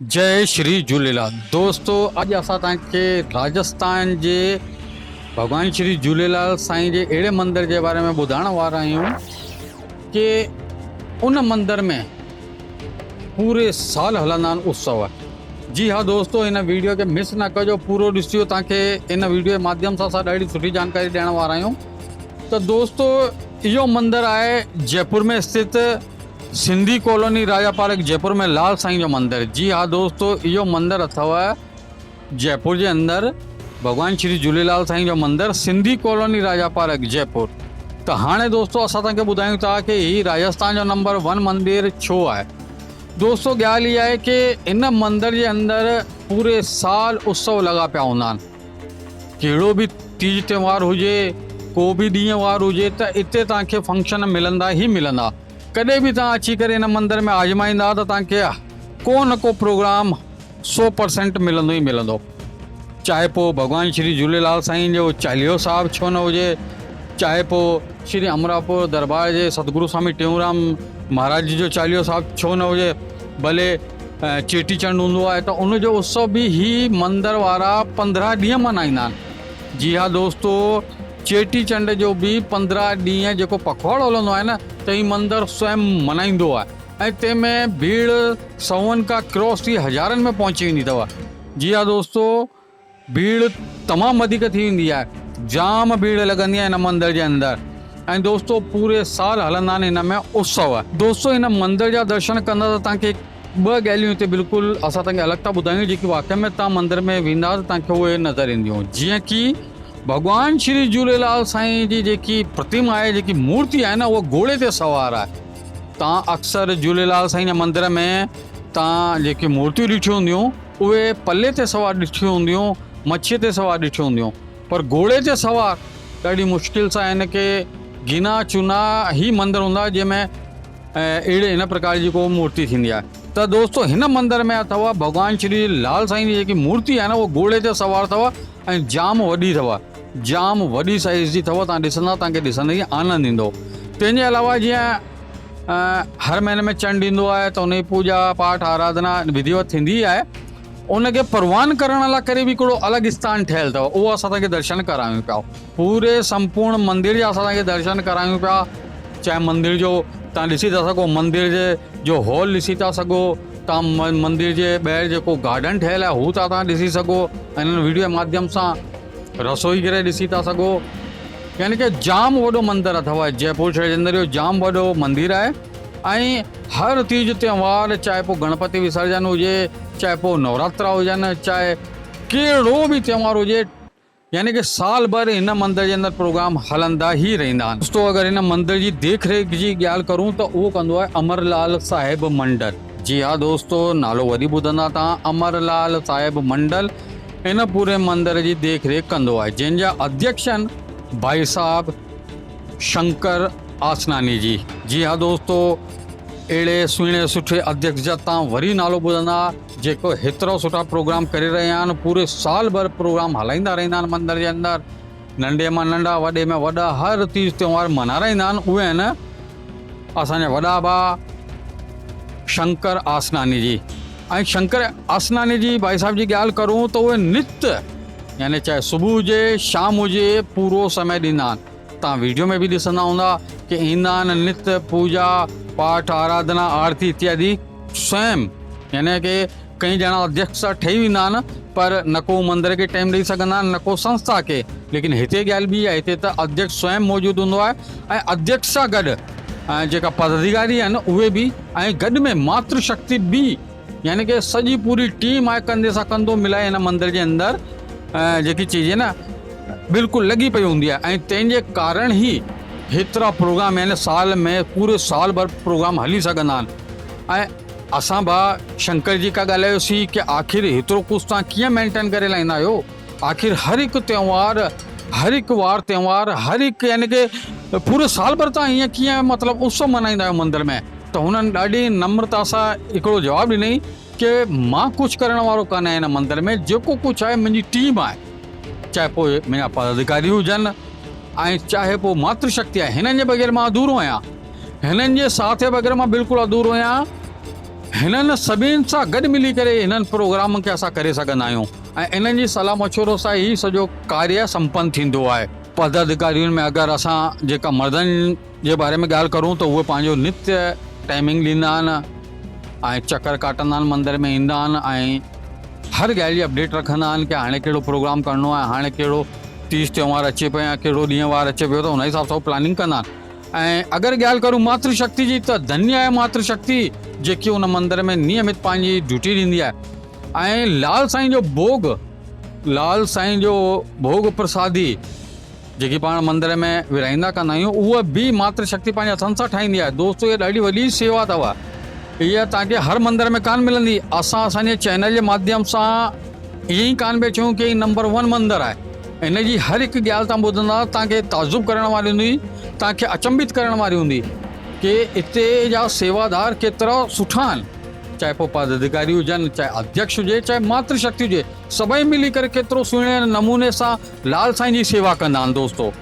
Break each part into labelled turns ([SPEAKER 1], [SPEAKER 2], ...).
[SPEAKER 1] जय श्री झूलेलाल। दोस्तों अॼु असां तव्हांखे राजस्थान जे भॻवान श्री झूलेलाल साईं जे अहिड़े मंदर जे बारे में ॿुधाइण वारा आहियूं कि उन मंदर में पूरे साल हलंदा आहिनि उत्सव। जी हाँ दोस्तों, इन वीडियो खे मिस न कजो, पूरो ॾिसियो। तव्हांखे इन वीडियो जे माध्यम सां असां ॾाढी सुठी जानकारी ॾियण वारा आहियूं। त दोस्तों इहो मंदर आहे जयपुर में स्थित सिंधी कॉलोनी राजा पार्क जयपुर में लाल साईं जो मंदिर। जी हाँ दोस्तों, इहो मंदिर अथव जयपुर जे अंदरि भगवान श्री झूलेलाल साईं जो मंदिर, सिंधी कॉलोनी राजा पार्क जयपुर। त हाणे दोस्तों असां तव्हांखे ॿुधायूं था कि ही राजस्थान जो नंबर 1 मंदिर छो आहे। दोस्तों ॻाल्हि इहा आहे कि इन मंदिर जे अंदरि पूरे साल उत्सव लॻा पिया हूंदा आहिनि। कहिड़ो बि तीज त्योहार हुजे, को बि ॾींहुं वार हुजे, त इते तव्हांखे फंक्शन मिलंदा ई मिलंदा। कॾहिं बि तव्हां अची करे इन मंदर में आजमाईंदा त तव्हांखे को न को प्रोग्राम 100% मिलंदो ई मिलंदो। चाहे पोइ भॻवान श्री झूलेलाल साईं जो चालीहो साहिबु छो न हुजे, चाहे पोइ श्री अमरापुर दरबार जे सतगुरु स्वामी टेऊंराम महाराज जी जो चालीहो साहिबु छो न हुजे, भले चेटीचंड हूंदो आहे त उनजो उत्सव बि ही मंदर वारा 15 ॾींहं मल्हाईंदा आहिनि। जी हा दोस्तों, चेटीचंड जो बि 15 ॾींहं जेको पखवाड़ो हलंदो आहे न, त ही मंदरु स्वयं मल्हाईंदो आहे ऐं तंहिंमें भीड़ सौनि खां क्रॉस थी हज़ारनि में पहुची वेंदी अथव। जी हा दोस्तों, भीड़ तमामु वधीक थी वेंदी आहे, जाम भीड़ लॻंदी आहे हिन मंदर जे अंदरि। ऐं दोस्तों पूरे साल हलंदा आहिनि हिन में उत्सव। दोस्तों हिन मंदर जा दर्शन कंदा त तव्हांखे 2 ॻाल्हियूं हिते बिल्कुलु असां तव्हांखे अलॻि था ॿुधायूं, जेकी वाक़ई में तव्हां मंदर में वेंदा त तव्हांखे उहे नज़र ईंदियूं। जीअं की भगवान श्री झूलेलाल साईं जी जेकी प्रतिमा आहे, जेकी मूर्ति आहे न, उहा घोड़े ते सवार आहे। तव्हां अक्सर झूलेलाल साईं जे मंदर में तव्हां जेकी मूर्तियूं ॾिठियूं हूंदियूं उहे पल्ले ते सवार ॾिठियूं हूंदियूं, मच्छीअ ते सवार ॾिठियूं हूंदियूं, पर घोड़े ते सवार ॾाढी मुश्किल सां हिन खे गिना चुना ई मंदर हूंदा जंहिंमें अहिड़े हिन प्रकार जी को मूर्ति थींदी आहे। त दोस्तों हिन मंदर में अथव भगवान श्री लाल साईं जी जेकी मूर्ति आहे न, उहा घोड़े ते सवार अथव ऐं जाम वॾी अथव, जाम वॾी साइज़ जी अथव। तव्हां ॾिसंदा तव्हांखे ॾिसंदे ई आनंद ईंदो। तंहिंजे अलावा जीअं हर महीने में चंड ईंदो आहे त उनजी पूजा पाठ आराधना विधिवत थींदी आहे। उनखे परवान करण लाइ करे बि हिकिड़ो अलॻि स्थान ठहियलु अथव, उहो असां तव्हांखे दर्शन करायूं पिया। पूरे संपूर्ण मंदिर जा असां तव्हांखे दर्शन करायूं पिया। चाहे मंदिर जो तव्हां ॾिसी था सघो, मंदिर जो हॉल ॾिसी था सघो, तव्हां मंदिर जे ॿाहिरि जेको गार्डन ठहियलु आहे हू तव्हां ॾिसी सघो, ऐं हिन वीडियो जे माध्यम सां रसोई घर ॾिसी था सघो। यानी कि जाम वॾो मंदरु अथव जयपुर शहर जे अंदरि, इहो जाम वॾो मंदरु आहे। ऐं हर तीज त्योहार, चाहे पोइ गणपति विसर्जन हुजे, चाहे पोइ नवरात्रा हुजनि, चाहे कहिड़ो बि त्योहार हुजे, यानी कि साल भर हिन मंदर जे अंदरि प्रोग्राम हलंदा ई रहंदा आहिनि। दोस्तों अगरि हिन मंदर जी देख रेख जी ॻाल्हि करूं त उहो कंदो आहे अमरलाल साहिब मंडल। जी हा दोस्तों, नालो वरी ॿुधंदा तव्हां, अमरलाल साहिब मंडल इन पूरे मंदर जी देख रेख कंदो आहे, जंहिंजा अध्यक्ष आहिनि भाई साहब शंकर आसनानी जी। जी हा दोस्तों, अहिड़े सुहिणे सुठे अध्यक्ष जा तव्हां वरी नालो ॿुधंदा, जेको हेतिरा सुठा प्रोग्राम करे रहिया आहिनि। पूरे साल भर प्रोग्राम हलाईंदा रहंदा आहिनि मंदर जे अंदरि। नंढे मां नंढा, वॾे में वॾा, हर तीज त्योहार मल्हाईंदा आहिनि। उहे आहिनि असांजा वॾा भाउ शंकर आसनानी जी। ऐं शंकर आसनानी जी भाई साहब जी ॻाल्हि करूं त उहे नित्य, यानी चाहे सुबुह हुजे शाम हुजे, पूरो समय ॾींदा आहिनि। तव्हां वीडियो में बि ॾिसंदा हूंदा कि ईंदा आहिनि, नित्य पूजा पाठ आराधना आरती इत्यादि स्वयं, यानी कि कई ॼणा अध्यक्ष ठही वेंदा आहिनि, पर न को मंदर खे टाइम ॾेई सघंदा आहिनि, न को संस्था खे। लेकिन हिते ॻाल्हि बि आहे, हिते त अध्यक्ष स्वयं मौजूदु हूंदो आहे, ऐं अध्यक्ष सां गॾु जेका पदाधिकारी आहिनि उहे बि, ऐं गॾु में मातृशक्ति बि, यानी कि सॼी पूरी टीम आहे कंधे सां कंधो मिलाए हिन मंदर जे अंदरि जेकी चीज़ आहे न बिल्कुलु लॻी पई हूंदी आहे। ऐं तंहिंजे कारण ई हेतिरा प्रोग्राम आहिनि, साल में पूरे साल भर प्रोग्राम हली सघंदा आहिनि। ऐं असां भाउ शंकर जी का ॻाल्हायोसीं कि आख़िर हेतिरो कुझु तव्हां कीअं मेंटेन करे लाहींदा आहियो। आख़िर हर हिकु त्योहार, हर हिकु वार त्योहार, हर हिकु, यानी कि पूरे साल भर तव्हां हीअं कीअं मतिलबु उत्सव मल्हाईंदा आहियो मंदर में। त हुननि ॾाढी नम्रता सां हिकिड़ो जवाबु ॾिनई कि मां कुझु करण वारो कान आहियां हिन मंदर में, जेको कुझु आहे मुंहिंजी टीम आहे, चाहे पोइ मुंहिंजा पदाधिकारी हुजनि ऐं चाहे पोइ मातृशक्ति आहे। हिननि जे बग़ैर मां अधूरो आहियां, हिननि जे साथ जे बग़ैर मां बिल्कुलु अधूरो आहियां। हिननि सभिनि सां गॾु मिली करे हिननि प्रोग्राम खे असां करे सघंदा आहियूं ऐं इन्हनि जी सलाह मशवरो सां ई सॼो कार्य संपन्न थींदो आहे। पदाधिकारियुनि में अगरि असां जेका मर्दनि जे बारे में ॻाल्हि करूं त उहे पंहिंजो नित्य टाइमिंग ॾींदा आहिनि ऐं चकर काटंदा आहिनि, मंदर में ईंदा आहिनि ऐं हर ॻाल्हि जी अपडेट रखंदा आहिनि कि हाणे कहिड़ो प्रोग्राम करिणो आहे, हाणे कहिड़ो तीज त्योहार अचे पियो या कहिड़ो ॾींहुं वार अचे पियो, त हुन हिसाब सां प्लानिंग कंदा आहिनि। ऐं अगरि ॻाल्हि करूं मातृशक्ति जी त धन्य आहे मातृशक्ति जेकी उन मंदर में नियमित पंहिंजी ड्यूटी ॾींदी आहे। ऐं लाल साईं जो भोग प्रसादी जेकी पाण मंदर में विराईंदा कंदा आहियूं उहा बि मातृशक्ति पंहिंजे हथनि सां ठाहींदी आहे। दोस्तो इहा ॾाढी वॾी सेवा अथव, इहा तव्हांखे हर मंदर में कान मिलंदी। असांजे चैनल जे माध्यम सां ईअं ई कान पिया चऊं कि ही नंबर 1 मंदर आहे। इन जी हर हिकु ॻाल्हि तव्हां ॿुधंदा तव्हांखे ताजुब करण वारी हूंदी, तव्हांखे अचंभित करण वारी हूंदी कि हिते जा सेवादार केतिरा सुठा आहिनि, चाहे पोइ पदाधिकारी हुजनि, चाहे अध्यक्ष हुजे, चाहे मातृशक्ति हुजे, सभई मिली करे केतिरो सुहिणे नमूने सां लाल साईं जी सेवा कंदा आहिनि। दोस्तो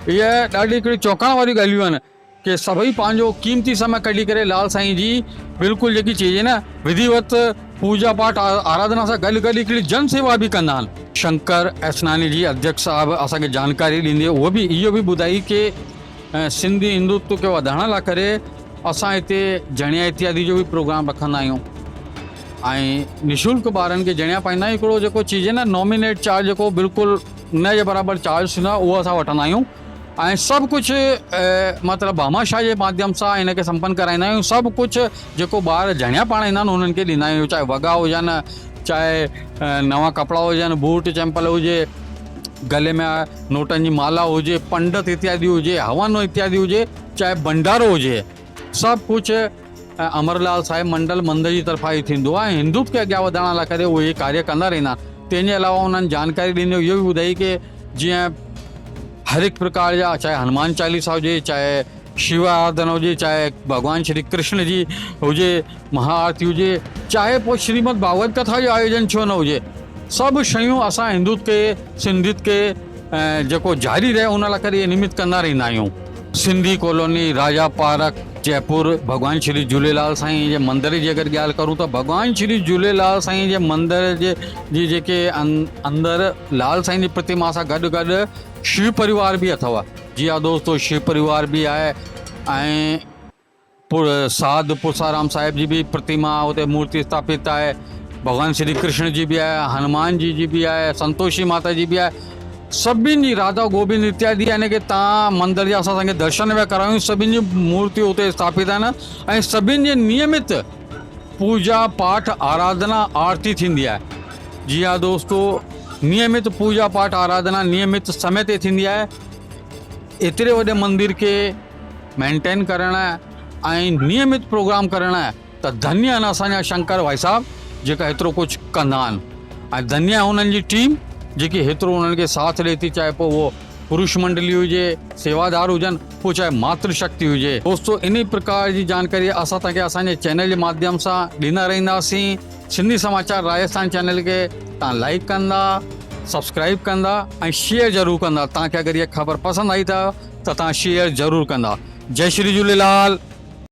[SPEAKER 1] इहा ॾाढी हिकिड़ी चौंकाइण वारी ॻाल्हियूं आहिनि कि सभई पंहिंजो कीमती समय कढी करे लाल साईं जी बिल्कुलु जेकी चइजे न विधिवत पूजा पाठ आराधना सां गॾु गॾु हिकिड़ी जन सेवा बि कंदा आहिनि। शंकर एसनानी जी अध्यक्ष साहिबु असांखे जानकारी ॾींदी, उहो बि इहो बि ॿुधाई कि सिंधी हिंदुत्व खे वधाइण लाइ करे असां हिते जणिया इत्यादि जो बि प्रोग्राम रखंदा आहियूं ऐं निशुल्क ॿारनि खे जणिया पाईंदा आहियूं। हिकिड़ो जेको चीज आहे न नॉमिनेट चार्ज जेको बिल्कुलु न जे बराबरि चार्ज थींदो आहे उहो असां वठंदा आहियूं ऐं सभु कुझु मतिलबु भामाशाह जे माध्यम सां हिनखे संपन्न कराईंदा आहियूं। सभु कुझु जेको ॿार जणिया पाईंदा आहिनि उन्हनि खे ॾींदा आहियूं, चाहे वॻा हुजनि, चाहे नवां कपिड़ा हुजनि, बूट चंपल हुजे, गले में नोटनि जी माला हुजे, पंडित इत्यादि हुजे, हवन इत्यादि हुजे, चाहे भंडारो हुजे, सभु कुझु अमरलाल साहिब मंडल मंदर जी तरफ़ां ई थींदो आहे। हिंदुत्व खे अॻियां वधाइण लाइ करे उहे कार्य कंदा रहंदा आहिनि। तंहिंजे अलावा उन्हनि जानकारी ॾींदे इहो बि ॿुधाई कि जीअं हर हिकु प्रकार जा, चाहे हनुमान चालीसा हुजे, चाहे शिव आराधना हुजे, चाहे भॻवान श्री कृष्ण जी हुजे, महाआरती हुजे, चाहे पोइ श्रीमद भागवत कथा जो आयोजन छो न हुजे, सभु शयूं असां हिंदुत्व खे सिंधियत खे जेको जारी रहे उन लाइ करे निमित कंदा रहंदा आहियूं। सिंधी कॉलोनी, राजा पार्क, जयपुर, भॻवान श्री झूलेलाल साईं जे मंदर जी अगरि ॻाल्हि करूं त भॻवान श्री झूलेलाल साईं जे मंदर जी जेके अंदरि लाल साईं जी प्रतिमा सां गॾु गॾु शिव परिवार बि अथव। जी हा दोस्तो, शिव परिवार बि आहे ऐं साध पुरुषाराम साहिब जी बि प्रतिमा उते मूर्ति स्थापित आहे, भॻवान श्री कृष्ण जी बि आहे, हनुमान जी बि आहे, संतोषी माता जी बि आहे, सभिनी जी राधा गोविंद इत्यादि यानी कि तव्हां मंदर जा असांखे दर्शन पिया करायूं, सभिनी जी मूर्तियूं उते स्थापित आहिनि ऐं सभिनी जी नियमित पूजा पाठ आराधना आरती थींदी आहे। जी हा दोस्तो, नियमित पूजा पाठ आराधना नियमित समय ते थींदी आहे। एतिरे वॾे मंदिर खे मेंटेन करण ऐं नियमित प्रोग्राम करण त धन्य आहिनि असांजा शंकर भाई साहब जेका हेतिरो कुझु कंदा आहिनि ऐं धन्य आहे हुननि जी टीम जेकी हेतिरो उन्हनि खे साथ ॾिए थी, चाहे पोइ उहो पुरुष मंडली हुजे, सेवादार हुजनि, पोइ चाहे मातृशक्ति हुजे। दोस्तो इन प्रकार जी जानकारी असां तव्हांखे असांजे चैनल जे माध्यम सां ॾींदा रहंदासीं। सिंधी समाचार राजस्थान चैनल खे तव्हां लाइक कंदा, सब्सक्राइब कंदा ऐं शेयर ज़रूरु कंदा। तव्हांखे अगरि इहा ख़बर पसंदि आई त तव्हां शेयर ज़रूरु कंदा। जय श्री झूलेलाल।